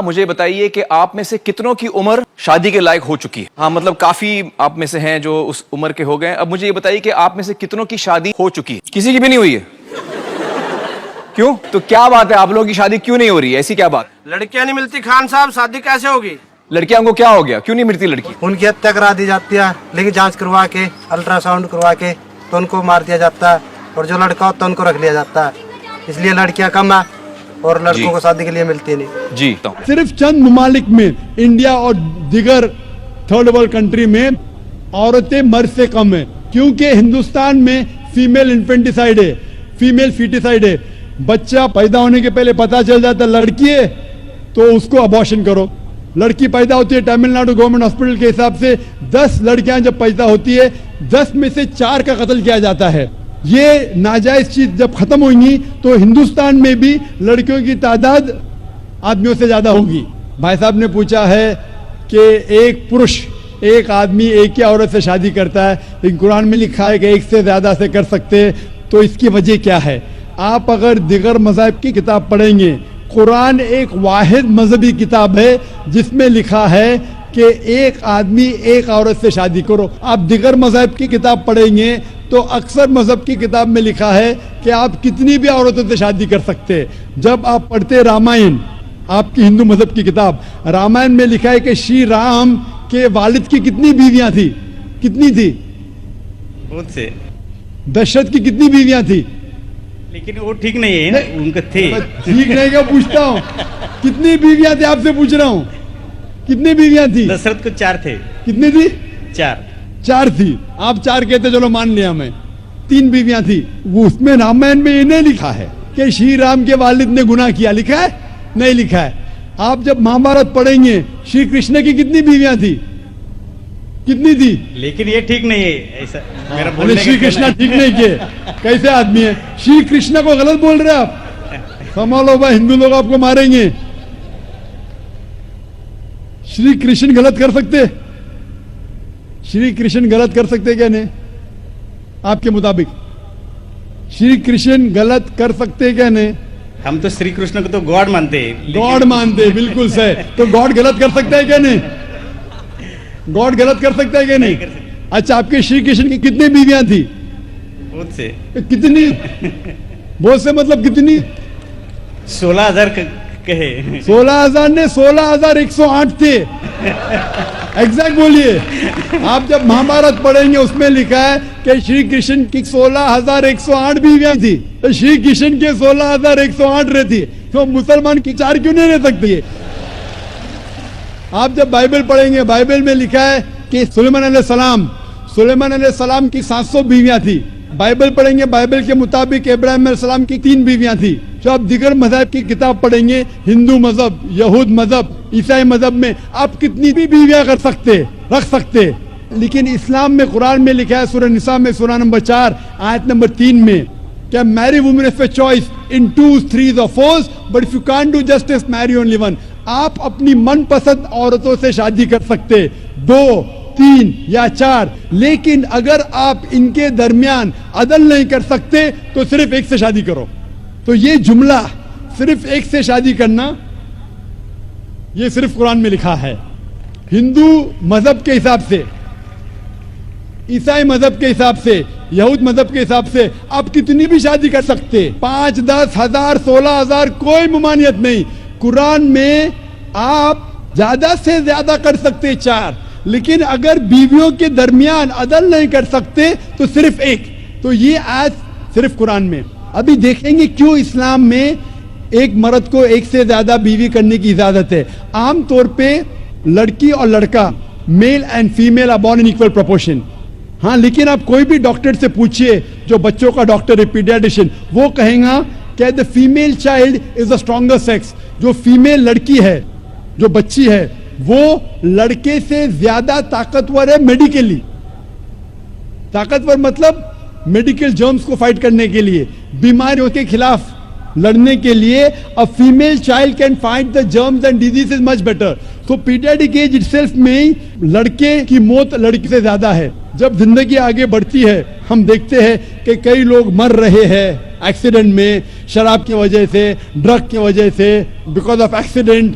مجھے بتائیے کہ آپ میں سے کتنوں کی عمر شادی کے لائق ہو چکی ہے؟ ہاں مطلب کافی آپ میں سے ہیں جو اس عمر کے ہو گئے. اب مجھے یہ بتائیے کہ آپ میں سے کتنوں کی شادی ہو چکی ہے؟ کسی کی بھی نہیں ہوئی ہے؟ کیوں؟ تو کیا بات ہے، آپ لوگوں کی شادی کیوں نہیں ہو رہی ہے؟ ایسی کیا بات؟ لڑکیاں نہیں ملتی خان صاحب، شادی کیسے ہوگی؟ لڑکیاں کو کیا ہو گیا؟ کیوں نہیں ملتی لڑکی؟ ان کی ہتیا کرا دی جاتی ہے، لیکن جانچ کروا کے الٹرا ساؤنڈ کروا کے تو ان کو مار دیا جاتا ہے، اور جو لڑکا ہوتا ہے ان کو رکھ لیا جاتا ہے. اس لیے لڑکیاں کم ہیں اور لڑکوں کو شادی کے لیے ملتی نہیں. جی صرف چند ممالک میں، انڈیا اور دیگر تھرڈ ورلڈ کنٹری میں عورتیں مرد سے کم ہیں، کیونکہ ہندوستان میں فیمیل انفینٹیسائیڈ ہے، فیمیل فیٹیسائیڈ ہے. بچہ پیدا ہونے کے پہلے پتا چل جاتا ہے لڑکی ہے تو اس کو ابارشن کرو. لڑکی پیدا ہوتی ہے تمل ناڈو گورنمنٹ ہاسپٹل کے حساب سے 10 لڑکیاں جب پیدا ہوتی ہے 10 میں سے 4 کا قتل کیا جاتا ہے. یہ ناجائز چیز جب ختم ہوئیں گی تو ہندوستان میں بھی لڑکیوں کی تعداد آدمیوں سے زیادہ ہوگی. بھائی صاحب نے پوچھا ہے کہ ایک پرش، ایک آدمی ایک ہی عورت سے شادی کرتا ہے، لیکن قرآن میں لکھا ہے کہ ایک سے زیادہ سے کر سکتے، تو اس کی وجہ کیا ہے؟ آپ اگر دیگر مذاہب کی کتاب پڑھیں گے، قرآن ایک واحد مذہبی کتاب ہے جس میں لکھا ہے کہ ایک آدمی ایک عورت سے شادی کرو. آپ دیگر مذہب کی کتاب پڑھیں گے تو اکثر مذہب کی کتاب میں لکھا ہے کہ آپ کتنی بھی عورتوں سے شادی کر سکتے. جب آپ پڑھتے رامائن، آپ کی ہندو مذہب کی کتاب رامائن میں لکھا ہے کہ شری رام کے والد کی کتنی بیویاں تھی؟ کتنی تھی؟ بہت سے. دشرت کی کتنی بیویاں تھی؟ لیکن وہ ٹھیک نہیں ہے نا، ان کا تھے. ٹھیک نہیں کیا پوچھتا ہوں، کتنی بیویاں تھی آپ سے پوچھ رہا ہوں. کتنی بیویاں تھی؟ دشرت کو 4 تھے. کتنی تھی؟ 4 تھی. آپ 4 کہتے، چلو مان لیا میں. 3 بیویاں تھی. وہ اس میں رامائن میں یہ نہیں لکھا ہے کہ شری رام کے والد نے گناہ کیا. لکھا ہے؟ نہیں لکھا ہے. آپ جب مہابھارت پڑھیں گے شری کرشن کی کتنی بیویاں تھی؟ کتنی تھی؟ لیکن یہ ٹھیک نہیں ہے ایسا. میرا شری بولنے کا کرشن کہنا ہے. ٹھیک نہیں کیے. کیسے آدمی ہے؟ شری کرشن کو غلط بول رہے آپ. سنبھالو بھائی، ہندو لوگ آپ کو ماریں گے. شری کرشن غلط کر سکتے؟ شری کرشن غلط کر سکتے کیا نہیں؟ آپ کے مطابق شری کرشن غلط کر سکتے کیا نہیں؟ ہم تو شری کرشن کو تو گاڈ مانتے ہیں. گاڈ مانتے، بالکل صحیح. تو گاڈ غلط کر سکتا ہے کیا نہیں؟ گاڈ غلط کر سکتا ہے کیا نہیں؟ اچھا، آپ کے شری کرشن کی کتنی بیویاں تھی؟ بہت سے. کتنی؟ بہت سے مطلب کتنی؟ 16,000 کہے. 16,000 نے 16,108 تھے. ایگزیکٹ بولیے. آپ جب مہابھارت پڑھیں گے اس میں لکھا ہے کہ شری کرشن کی 16,108 بیویاں تھی. تو شری کرشن کے 16,108 رہتی، تو مسلمان کی 4 کیوں نہیں رہ سکتی؟ آپ جب بائبل پڑھیں گے، بائبل میں لکھا ہے کہ سلیمان علیہ السلام کی 700 بیویاں تھی. بائبل پڑھیں گے، بائبل کے مطابق ابراہیم علیہ السلام کی 3 بیویاں تھی. جو آپ دیگر مذہب کی کتاب پڑھیں گے، ہندو مذہب، یہود مذہب، عیسائی مذہب میں آپ کتنی بھی بیویاں رکھ سکتے. لیکن اسلام میں قرآن میں لکھا ہے سورہ نساء میں سورہ نمبر 4 آیت نمبر 3 میں کہ marry women of your choice in 2s, 3s or 4s, but if you can't do justice, marry only one. آپ اپنی من پسند عورتوں سے شادی کر سکتے، 2، 3 یا 4، لیکن اگر آپ ان کے درمیان عدل نہیں کر سکتے تو صرف ایک سے شادی کرو. تو یہ جملہ صرف ایک سے شادی کرنا، یہ صرف قرآن میں لکھا ہے. ہندو مذہب کے حساب سے، عیسائی مذہب کے حساب سے، یہود مذہب کے حساب سے آپ کتنی بھی شادی کر سکتے، 5، 10، 1000، 16,000، کوئی ممانعت نہیں. قرآن میں آپ زیادہ سے زیادہ کر سکتے 4، لیکن اگر بیویوں کے درمیان عدل نہیں کر سکتے تو صرف ایک. تو یہ آیت صرف قرآن میں. ابھی دیکھیں گے کیوں اسلام میں ایک مرد کو ایک سے زیادہ بیوی کرنے کی اجازت ہے. عام طور پہ لڑکی اور لڑکا، male and female are born in equal proportion. ہاں، لیکن آپ کوئی بھی ڈاکٹر سے پوچھئے، جو بچوں کا ڈاکٹر ہے، پیڈیاٹریشین، وہ کہیں گا کہ the female child is the stronger sex. جو فیمیل لڑکی ہے، جو بچی ہے، وہ لڑکے سے زیادہ طاقتور ہے میڈیکلی. طاقتور مطلب میڈیکل جرمز کو فائٹ کرنے کے لیے، بیماریوں کے خلاف لڑنے کے لیے. a female child can fight the germs and diseases much better. So pediatric age itself میں لڑکے کی موت لڑکی سے زیادہ ہے. جب زندگی آگے بڑھتی ہے ہم دیکھتے ہیں کہ کئی لوگ مر رہے ہیں ایکسیڈنٹ میں، شراب کی وجہ سے، ڈرگ کی وجہ سے، بیکاز آف ایکسیڈنٹ.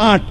8।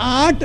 8